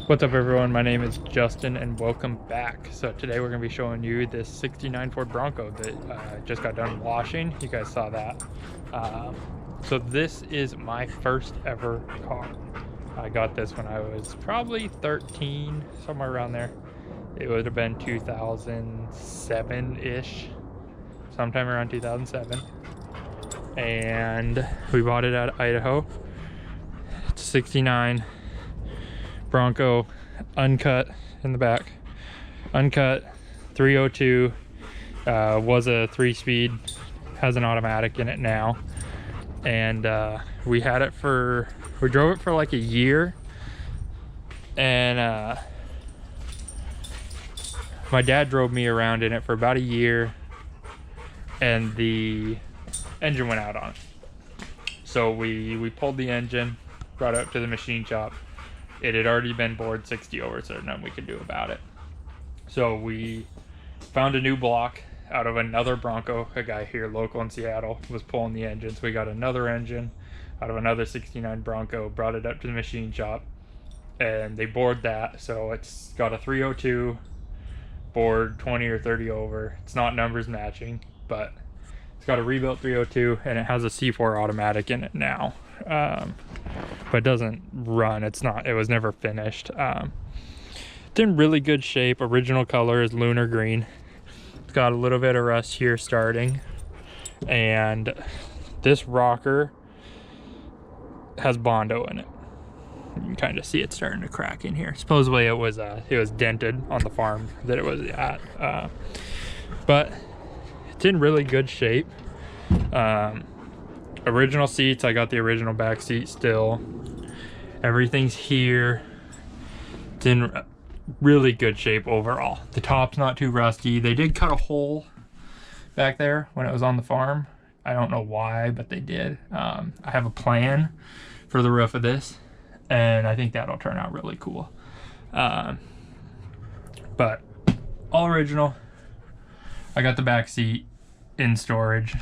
What's up everyone, my name is Justin and welcome back. So today we're going to be showing you this 69 Ford Bronco that just got done washing. You guys saw that. So this is my first ever car. I got this when I was probably 13, somewhere around there. It would have been 2007-ish, sometime around 2007. And we bought it out of Idaho. It's 69 Bronco, uncut in the back, uncut 302, was a 3-speed, has an automatic in it now. And we drove it for like a year, and my dad drove me around in it for about a year, and the engine went out on it. So we pulled the engine, brought it up to the machine shop. It had already been bored 60 over, so there's nothing we could do about it. So we found a new block out of another Bronco. A guy here local in Seattle was pulling the engine, so we got another engine out of another 69 Bronco, brought it up to the machine shop, and they bored that. So it's got a 302 bored 20 or 30 over. It's not numbers matching, but it's got a rebuilt 302, and it has a C4 automatic in it now. But it doesn't run. It was never finished. It's in really good shape. Original color is lunar green. It's got a little bit of rust here starting, and this rocker has Bondo in it. You can kind of see it starting to crack in here. Supposedly it was dented on the farm that it was at, but it's in really good shape. Original seats, I got the original back seat still. Everything's here. It's in really good shape overall. The top's not too rusty. They did cut a hole back there when it was on the farm. I don't know why, but they did. I have a plan for the roof of this, and I think that'll turn out really cool. But all original. I got the back seat in storage,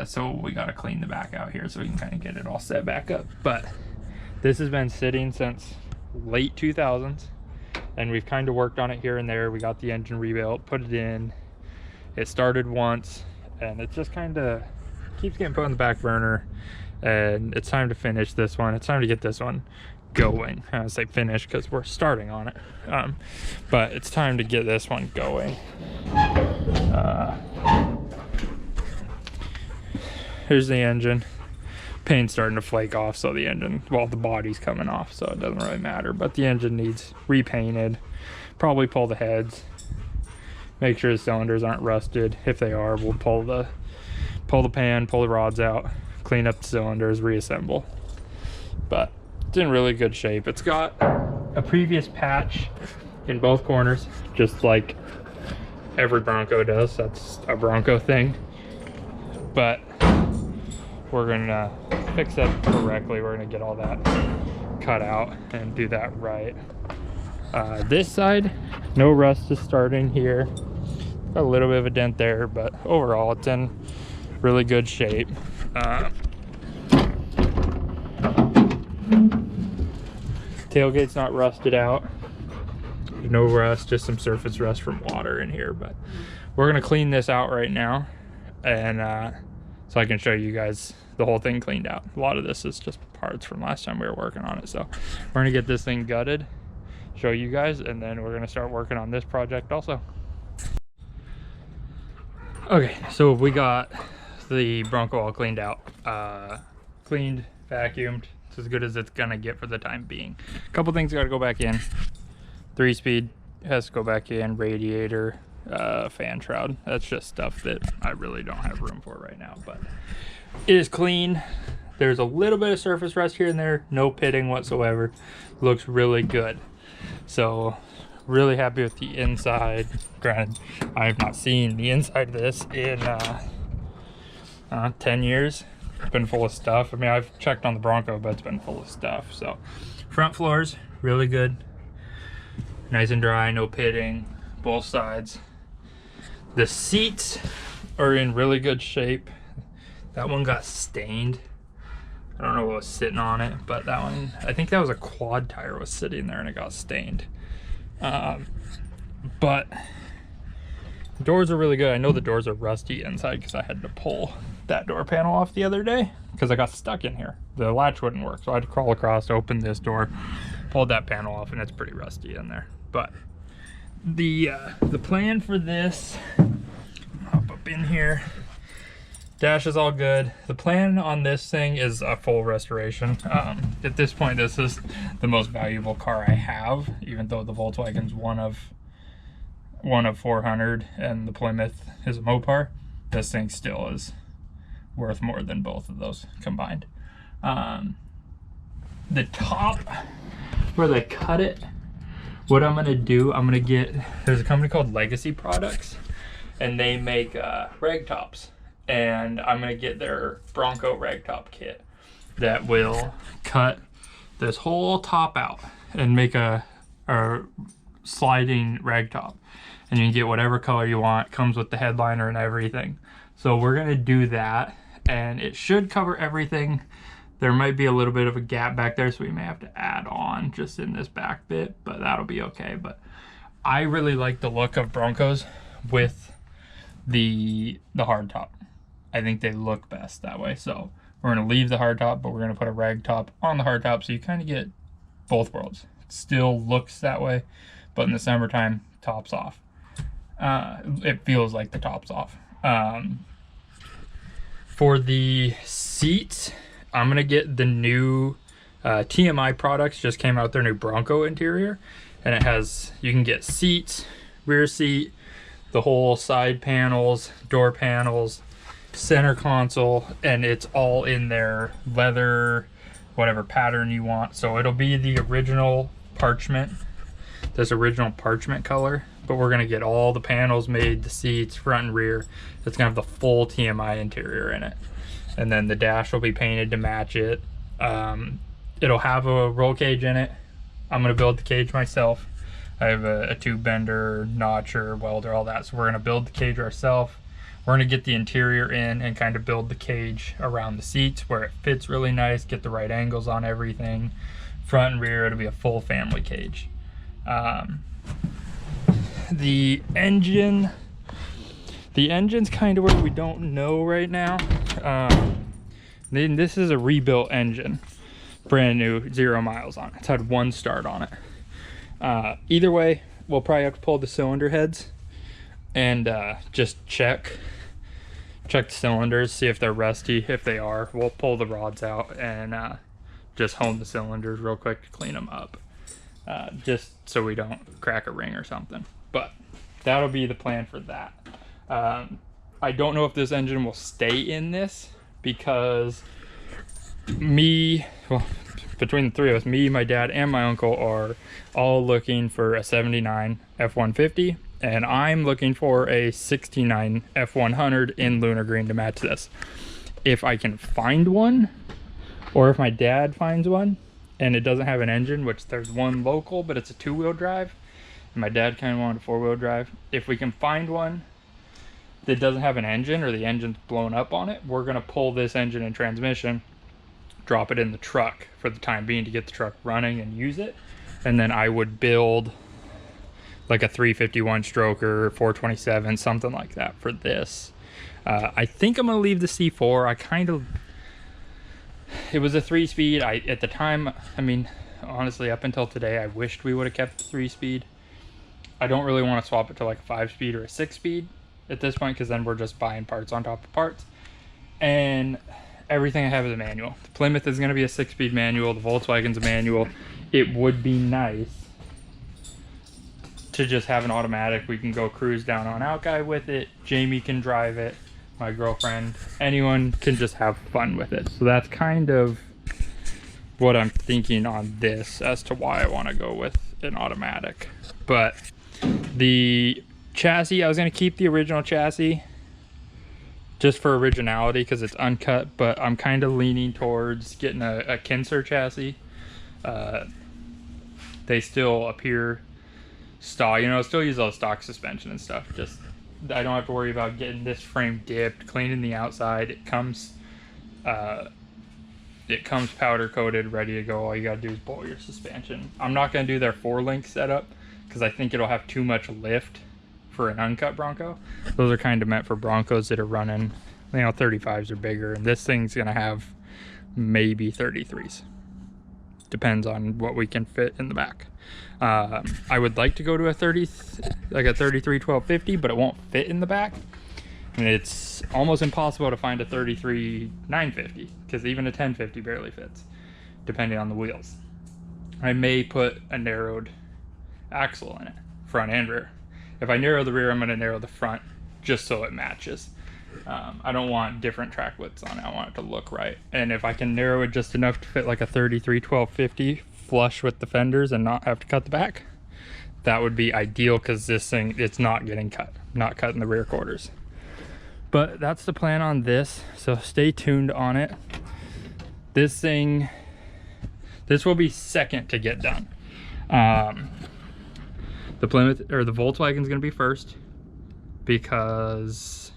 so we got to clean the back out here so we can kind of get it all set back up. But this has been sitting since late 2000s, and we've kind of worked on it here and there. We got the engine rebuilt, put it in, it started once, and it just kind of keeps getting put on the back burner, and it's time to finish this one. It's time to get this one going. I say finished because we're starting on it, but it's time to get this one going. Here's the engine. Paint's starting to flake off, so the engine, well, the body's coming off, so it doesn't really matter, but the engine needs repainted. Probably pull the heads, make sure the cylinders aren't rusted. If they are, we'll pull the pan, pull the rods out, clean up the cylinders, reassemble. But it's in really good shape. It's got a previous patch in both corners, just like every Bronco does. That's a Bronco thing. But we're gonna fix that correctly. We're gonna get all that cut out and do that right. This side, no rust is starting here. Got a little bit of a dent there, but overall it's in really good shape. Tailgate's not rusted out. No rust, just some surface rust from water in here, but we're gonna clean this out right now, and so I can show you guys the whole thing cleaned out. A lot of this is just parts from last time we were working on it, so we're gonna get this thing gutted, show you guys, and then we're gonna start working on this project also. Okay, so we got the Bronco all cleaned out, cleaned, vacuumed. It's as good as it's gonna get for the time being. A couple things got to go back in. 3-speed has to go back in, radiator, fan shroud. That's just stuff that I really don't have room for right now, but it is clean. There's a little bit of surface rust here and there, no pitting whatsoever. Looks really good. So really happy with the inside. Granted, I have not seen the inside of this in 10 years. It's been full of stuff. I mean, I've checked on the Bronco, but it's been full of stuff. So front floors, really good. Nice and dry, no pitting, both sides. The seats are in really good shape. That one got stained. I don't know what was sitting on it, but that one, I think that was a quad tire was sitting there and it got stained. But the doors are really good. I know the doors are rusty inside because I had to pull that door panel off the other day because I got stuck in here. The latch wouldn't work, so I had to crawl across, open this door, pulled that panel off, and it's pretty rusty in there. But the plan for this, hop up in here. Dash is all good. The plan on this thing is a full restoration. At this point, this is the most valuable car I have, even though the Volkswagen's one of 400 and the Plymouth is a Mopar. This thing still is worth more than both of those combined. The top where they cut it, what I'm gonna do, there's a company called Legacy Products, and they make rag tops. And I'm gonna get their Bronco Rag Top Kit that will cut this whole top out and make a sliding rag top. And you can get whatever color you want. It comes with the headliner and everything. So we're gonna do that, and it should cover everything. There might be a little bit of a gap back there, so we may have to add on just in this back bit, but that'll be okay. But I really like the look of Broncos with the hard top. I think they look best that way. So we're gonna leave the hard top, but we're gonna put a rag top on the hard top, so you kind of get both worlds. It still looks that way, but in the summertime, top's off. It feels like the top's off. For the seats, I'm gonna get the new TMI products. Just came out, their new Bronco Interior, and it has, you can get seats, rear seat, the whole side panels, door panels, center console, and it's all in their leather, whatever pattern you want. So it'll be the original parchment, this original parchment color, but we're gonna get all the panels made, the seats, front and rear. It's gonna have the full TMI interior in it. And then the dash will be painted to match it. It'll have a roll cage in it. I'm gonna build the cage myself. I have a tube bender, notcher, welder, all that. So we're gonna build the cage ourselves. We're gonna get the interior in and kind of build the cage around the seats where it fits really nice, get the right angles on everything. Front and rear, it'll be a full family cage. The engine's kind of where we don't know right now. Then this is a rebuilt engine, brand new, 0 miles on it. It's had 1 start on it. Either way, we'll probably have to pull the cylinder heads and just check the cylinders, see if they're rusty. If they are, we'll pull the rods out and just hone the cylinders real quick to clean them up, just so we don't crack a ring or something. But that'll be the plan for that. I don't know if this engine will stay in this, because between the 3 of us, me, my dad, and my uncle are all looking for a 79 F-150, and I'm looking for a 69 F-100 in lunar green to match this. If I can find one, or if my dad finds one and it doesn't have an engine, which there's one local, but it's a 2-wheel drive, and my dad kind of wanted a 4-wheel drive. If we can find one that doesn't have an engine, or the engine's blown up on it, we're gonna pull this engine and transmission, drop it in the truck for the time being to get the truck running and use it. And then I would build like a 351 stroker, 427, something like that for this. I think I'm gonna leave the C4. It was a 3-speed. At the time, I mean, honestly, up until today, I wished we would have kept the 3-speed. I don't really want to swap it to like a 5-speed or a 6-speed at this point, because then we're just buying parts on top of parts. And everything I have is a manual. The Plymouth is going to be a 6-speed manual. The Volkswagen's a manual. It would be nice to just have an automatic. We can go cruise down on Alki with it. Jamie can drive it. My girlfriend. Anyone can just have fun with it. So that's kind of what I'm thinking on this as to why I want to go with an automatic. But the chassis, I was going to keep the original chassis just for originality because it's uncut, but I'm kind of leaning towards getting a Kinser chassis. They still appear stock, you know, still use all the stock suspension and stuff. Just, I don't have to worry about getting this frame dipped, cleaning the outside. It comes powder coated, ready to go. All you gotta do is bolt your suspension. I'm not gonna do their 4-link setup because I think it'll have too much lift for an uncut Bronco. Those are kind of meant for Broncos that are running, you know, 35s or bigger, and this thing's gonna have maybe 33s. Depends on what we can fit in the back. I would like to go to a 33 1250, but it won't fit in the back, and it's almost impossible to find a 33 950 because even a 1050 barely fits, depending on the wheels. I may put a narrowed axle in it, front and rear. If I narrow the rear, I'm going to narrow the front just so it matches. I don't want different track widths on it. I want it to look right. And if I can narrow it just enough to fit like a 33 1250 flush with the fenders and not have to cut the back, that would be ideal, because this thing, it's not getting cut. Not cutting the rear quarters. But that's the plan on this, so stay tuned on it. This will be second to get done. The Plymouth, or the Volkswagen's gonna be first, because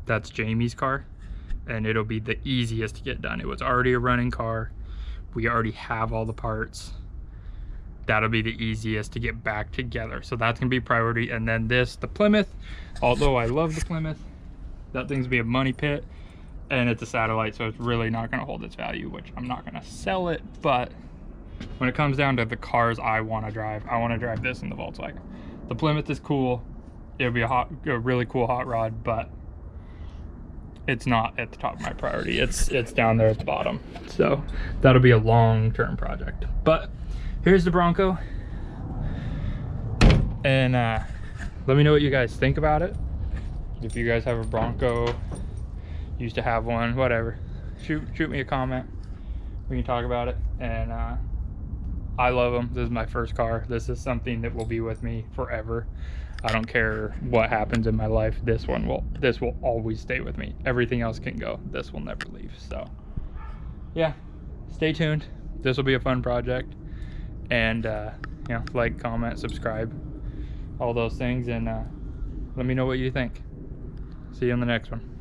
that's Jamie's car, and it'll be the easiest to get done. It was already a running car. We already have all the parts. That'll be the easiest to get back together. So that's gonna be priority. And then this, the Plymouth, although I love the Plymouth, that thing's gonna be a money pit, and it's a satellite, so it's really not gonna hold its value, which I'm not gonna sell it. But when it comes down to the cars I wanna drive this in the Volkswagen. The Plymouth is cool. It'll be a really cool hot rod, but it's not at the top of my priority. It's down there at the bottom. So that'll be a long-term project. But here's the Bronco. And let me know what you guys think about it. If you guys have a Bronco, used to have one, whatever, shoot me a comment. We can talk about it. And I love them. This is my first car. This is something that will be with me forever. I don't care what happens in my life. This will always stay with me. Everything else can go. This will never leave. So yeah, stay tuned. This will be a fun project. And you know, like, comment, subscribe, all those things, and let me know what you think. See you on the next one.